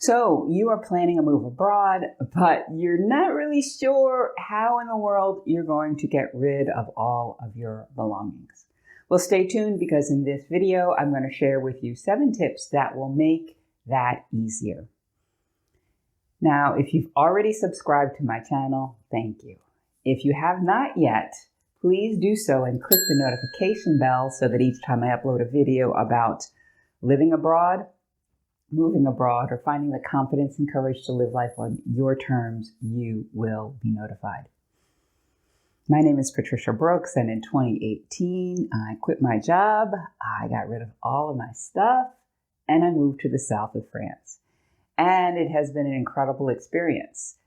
So you are planning a move abroad, but you're not really sure how in the world you're going to get rid of all of your belongings. Well, stay tuned because in this video, I'm going to share with you 7 tips that will make that easier. Now, if you've already subscribed to my channel, thank you. If you have not yet, please do so and click the notification bell so that each time I upload a video about living abroad, moving abroad, or finding the confidence and courage to live life on your terms, you will be notified. My name is Patricia Brooks, and in 2018, I quit my job, I got rid of all of my stuff, and I moved to the south of France. And it has been an incredible experience.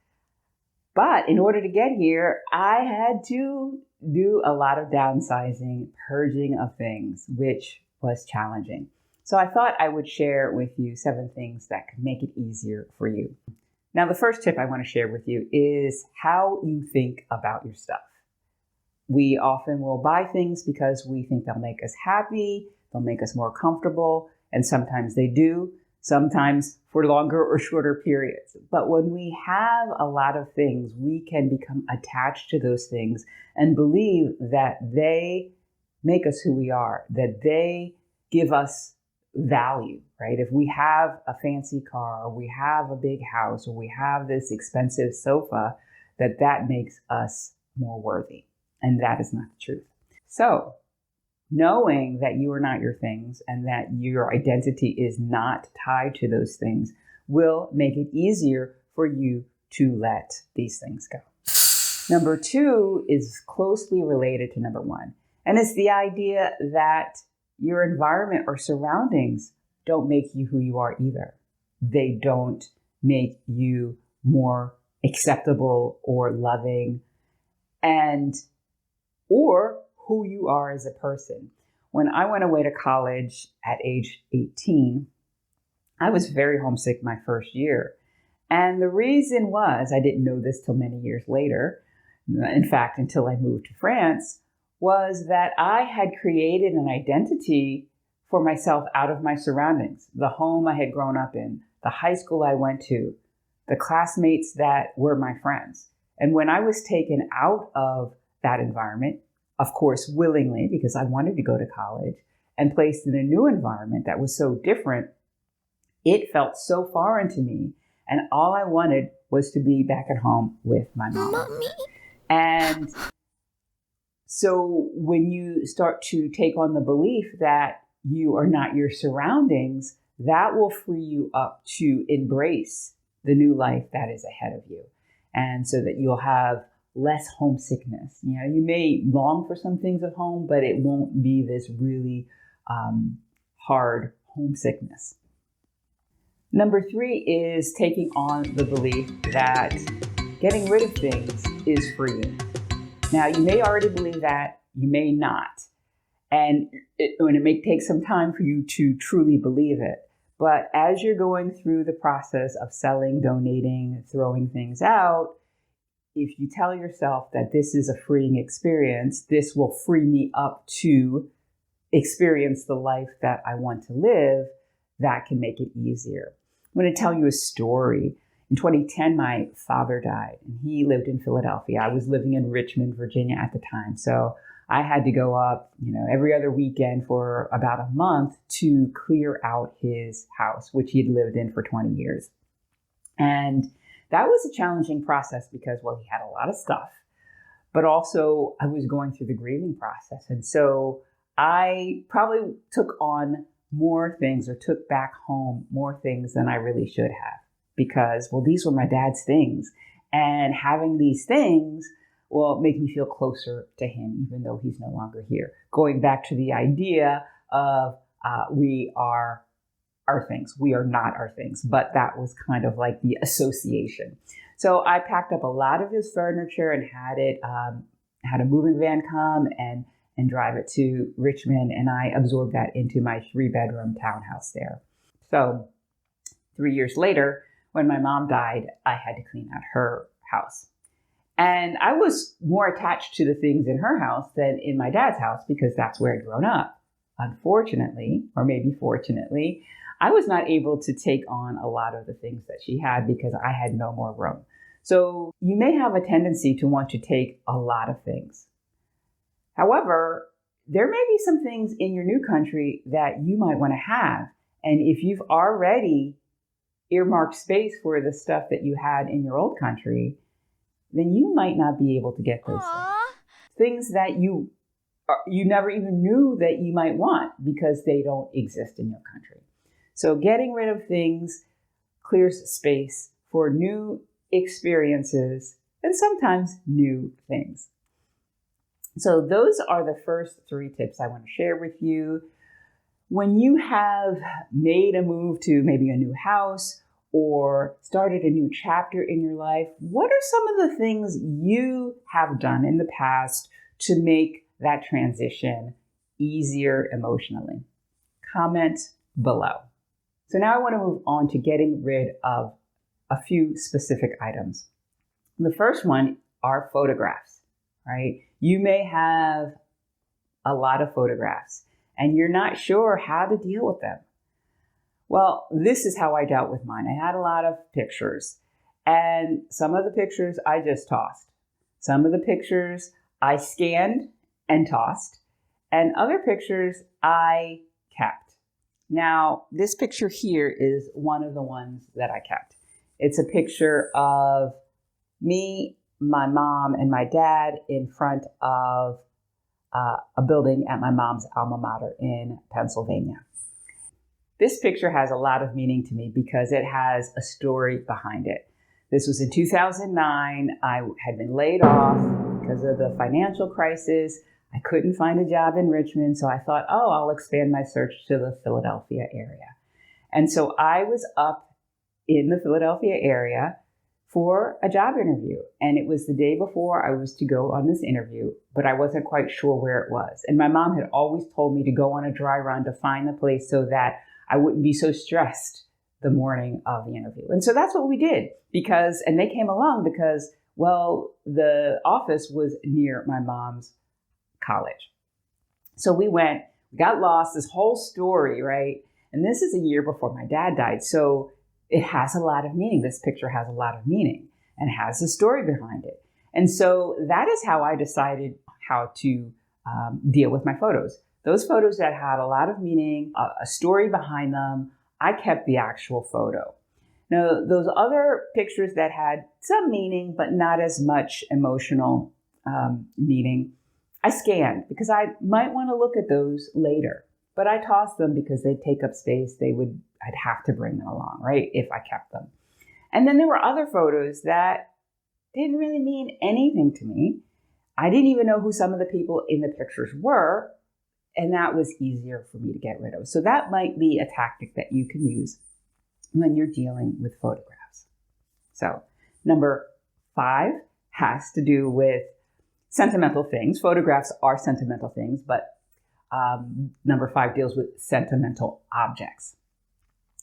But in order to get here, I had to do a lot of downsizing, purging of things, which was challenging. So I thought I would share with you 7 things that could make it easier for you. Now, the first tip I want to share with you is how you think about your stuff. We often will buy things because we think they'll make us happy, they'll make us more comfortable, and sometimes they do, sometimes for longer or shorter periods. But when we have a lot of things, we can become attached to those things and believe that they make us who we are, that they give us value, right? If we have a fancy car, or we have a big house, or we have this expensive sofa, that makes us more worthy. And that is not the truth. So, knowing that you are not your things and that your identity is not tied to those things will make it easier for you to let these things go. Number 2 is closely related to number 1. And it's the idea that your environment or surroundings don't make you who you are either. They don't make you more acceptable or loving or who you are as a person. When I went away to college at age 18, I was very homesick my first year. And the reason was, I didn't know this till many years later, in fact, until I moved to France, was that I had created an identity for myself out of my surroundings, the home I had grown up in, the high school I went to, the classmates that were my friends. And when I was taken out of that environment, of course, willingly, because I wanted to go to college, and placed in a new environment that was so different, it felt so foreign to me. And all I wanted was to be back at home with my mom. Mommy. And so when you start to take on the belief that you are not your surroundings, that will free you up to embrace the new life that is ahead of you. And so that you'll have less homesickness. You know, you may long for some things at home, but it won't be this really hard homesickness. Number 3 is taking on the belief that getting rid of things is freeing. Now, you may already believe that, you may not. And it may take some time for you to truly believe it. But as you're going through the process of selling, donating, throwing things out, if you tell yourself that this is a freeing experience, this will free me up to experience the life that I want to live, that can make it easier. I'm going to tell you a story. In 2010, my father died, and he lived in Philadelphia. I was living in Richmond, Virginia at the time. So I had to go up, every other weekend for about a month to clear out his house, which he'd lived in for 20 years. And that was a challenging process because, well, he had a lot of stuff, but also I was going through the grieving process. And so I probably took on more things, or took back home more things than I really should have, because, well, these were my dad's things. And having these things will make me feel closer to him, even though he's no longer here. Going back to the idea of we are our things. We are not our things, but that was kind of like the association. So I packed up a lot of his furniture and had a moving van come and drive it to Richmond, and I absorbed that into my 3-bedroom townhouse there. So 3 years later, when my mom died, I had to clean out her house. And I was more attached to the things in her house than in my dad's house because that's where I'd grown up. Unfortunately, or maybe fortunately, I was not able to take on a lot of the things that she had because I had no more room. So you may have a tendency to want to take a lot of things. However, there may be some things in your new country that you might want to have. And if you've already earmarked space for the stuff that you had in your old country, then you might not be able to get those things that you never even knew that you might want because they don't exist in your country. So getting rid of things clears space for new experiences and sometimes new things. So those are the first 3 tips I want to share with you. When you have made a move to maybe a new house or started a new chapter in your life, what are some of the things you have done in the past to make that transition easier emotionally? Comment below. So now I want to move on to getting rid of a few specific items. The first one are photographs, right? You may have a lot of photographs and you're not sure how to deal with them. Well, this is how I dealt with mine. I had a lot of pictures, and some of the pictures I just tossed. Some of the pictures I scanned and tossed, and other pictures I kept. Now, this picture here is one of the ones that I kept. It's a picture of me, my mom, and my dad in front of a building at my mom's alma mater in Pennsylvania. This picture has a lot of meaning to me because it has a story behind it. This was in 2009. I had been laid off because of the financial crisis. I couldn't find a job in Richmond, so I thought, I'll expand my search to the Philadelphia area. And so I was up in the Philadelphia area for a job interview. And it was the day before I was to go on this interview, but I wasn't quite sure where it was. And my mom had always told me to go on a dry run to find the place so that I wouldn't be so stressed the morning of the interview. And so that's what we did and they came along because, the office was near my mom's college. So we went, we got lost, this whole story, right? And this is a year before my dad died. So it has a lot of meaning. This picture has a lot of meaning and has a story behind it. And so that is how I decided how to deal with my photos. Those photos that had a lot of meaning, a story behind them, I kept the actual photo. Now, those other pictures that had some meaning, but not as much emotional meaning, I scanned because I might want to look at those later. But I tossed them because they'd take up space. I'd have to bring them along, right, if I kept them. And then there were other photos that didn't really mean anything to me. I didn't even know who some of the people in the pictures were, and that was easier for me to get rid of. So that might be a tactic that you can use when you're dealing with photographs. So number 5 has to do with sentimental things. Photographs are sentimental things, but number 5 deals with sentimental objects.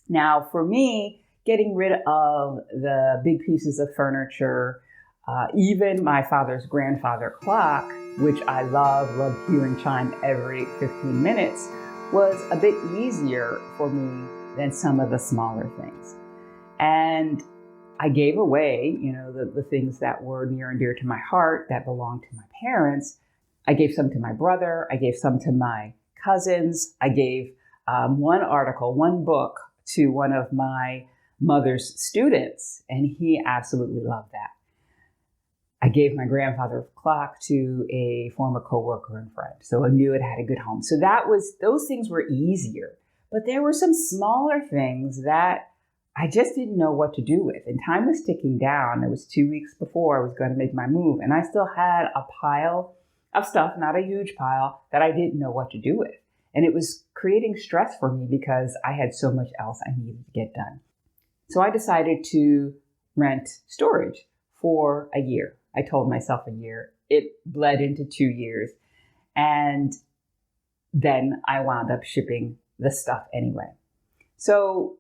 Now, for me, getting rid of the big pieces of furniture, even my father's grandfather clock, which I love hearing chime every 15 minutes, was a bit easier for me than some of the smaller things. And I gave away, the things that were near and dear to my heart that belonged to my parents. I gave some to my brother. I gave some to my cousins. I gave one book to one of my mother's students, and he absolutely loved that. I gave my grandfather's clock to a former coworker and friend, so I knew it had a good home. So those things were easier, but there were some smaller things that I just didn't know what to do with. And time was ticking down. It was 2 weeks before I was going to make my move, and I still had a pile of stuff, not a huge pile, that I didn't know what to do with. And it was creating stress for me because I had so much else I needed to get done. So I decided to rent storage for a year. I told myself a year. It bled into 2 years. And then I wound up shipping the stuff anyway. So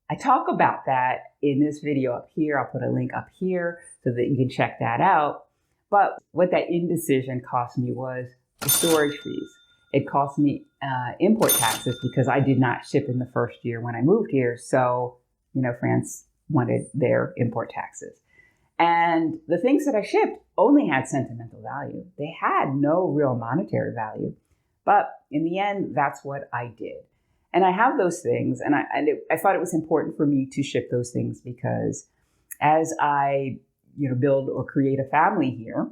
I talk about that in this video up here. I'll put a link up here so that you can check that out. But what that indecision cost me was the storage fees. It cost me import taxes because I did not ship in the first year when I moved here. So, France wanted their import taxes. And the things that I shipped only had sentimental value. They had no real monetary value. But in the end, that's what I did. And I have those things. And I thought it was important for me to ship those things because as I, build or create a family here,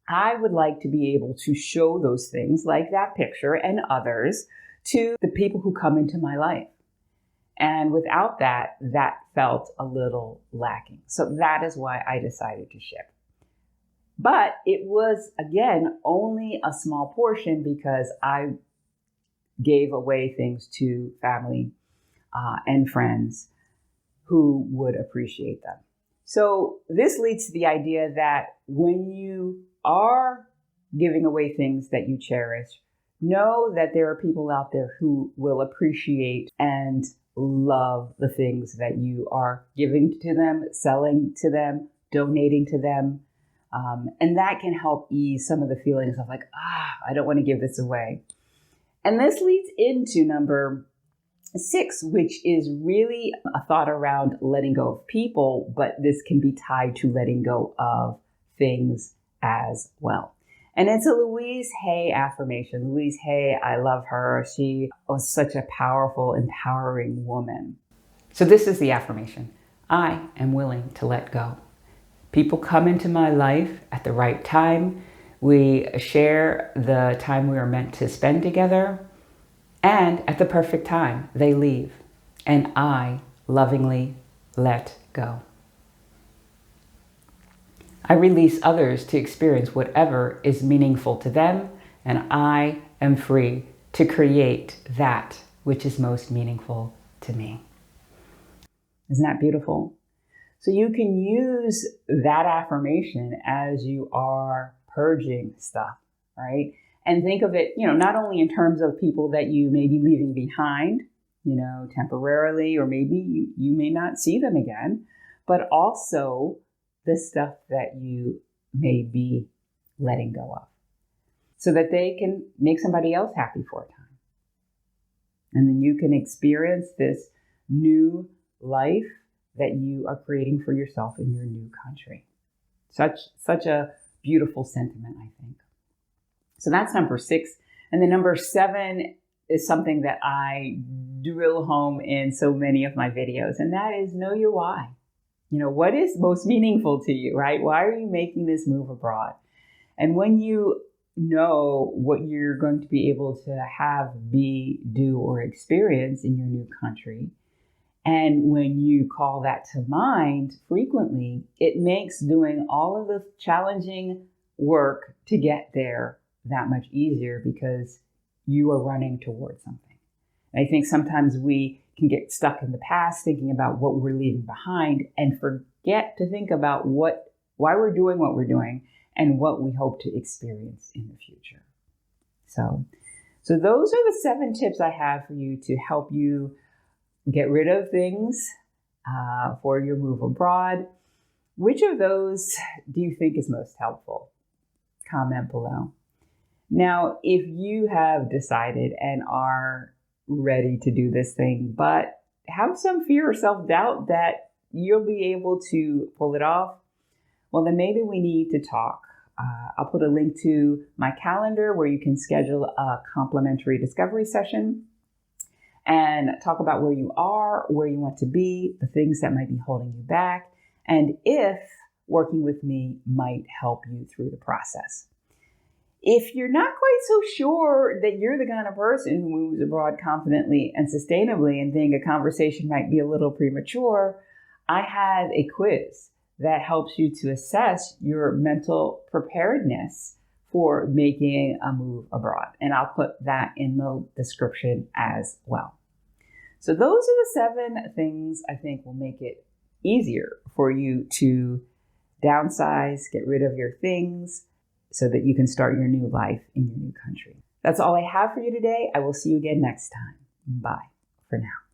I would like to be able to show those things like that picture and others to the people who come into my life. And without that, that felt a little lacking. So that is why I decided to ship. But it was, again, only a small portion because I gave away things to family and friends who would appreciate them. So this leads to the idea that when you are giving away things that you cherish, know that there are people out there who will appreciate and love the things that you are giving to them, selling to them, donating to them. And that can help ease some of the feelings of like, I don't want to give this away. And this leads into number 6, which is really a thought around letting go of people, but this can be tied to letting go of things as well. And it's a Louise Hay affirmation. Louise Hay, I love her. She was such a powerful, empowering woman. So this is the affirmation. I am willing to let go. People come into my life at the right time. We share the time we are meant to spend together. And at the perfect time, they leave. And I lovingly let go. I release others to experience whatever is meaningful to them, and I am free to create that which is most meaningful to me. Isn't that beautiful? So you can use that affirmation as you are purging stuff, right? And think of it, not only in terms of people that you may be leaving behind, temporarily, or maybe you may not see them again, but also the stuff that you may be letting go of so that they can make somebody else happy for a time. And then you can experience this new life that you are creating for yourself in your new country. Such a beautiful sentiment, I think. So that's number 6. And then number 7 is something that I drill home in so many of my videos, and that is know your why. What is most meaningful to you, right? Why are you making this move abroad? And when you know what you're going to be able to have, be, do, or experience in your new country, and when you call that to mind frequently, it makes doing all of the challenging work to get there that much easier because you are running towards something. And I think sometimes we can get stuck in the past thinking about what we're leaving behind and forget to think about why we're doing what we're doing and what we hope to experience in the future. So those are the 7 tips I have for you to help you get rid of things for your move abroad. Which of those do you think is most helpful? Comment below. Now, if you have decided and are ready to do this thing, but have some fear or self-doubt that you'll be able to pull it off, well, then maybe we need to talk. I'll put a link to my calendar where you can schedule a complimentary discovery session and talk about where you are, where you want to be, the things that might be holding you back, and if working with me might help you through the process. If you're not quite so sure that you're the kind of person who moves abroad confidently and sustainably and think a conversation might be a little premature, I have a quiz that helps you to assess your mental preparedness for making a move abroad. And I'll put that in the description as well. So those are the 7 things I think will make it easier for you to downsize, get rid of your things, so that you can start your new life in your new country. That's all I have for you today. I will see you again next time. Bye for now.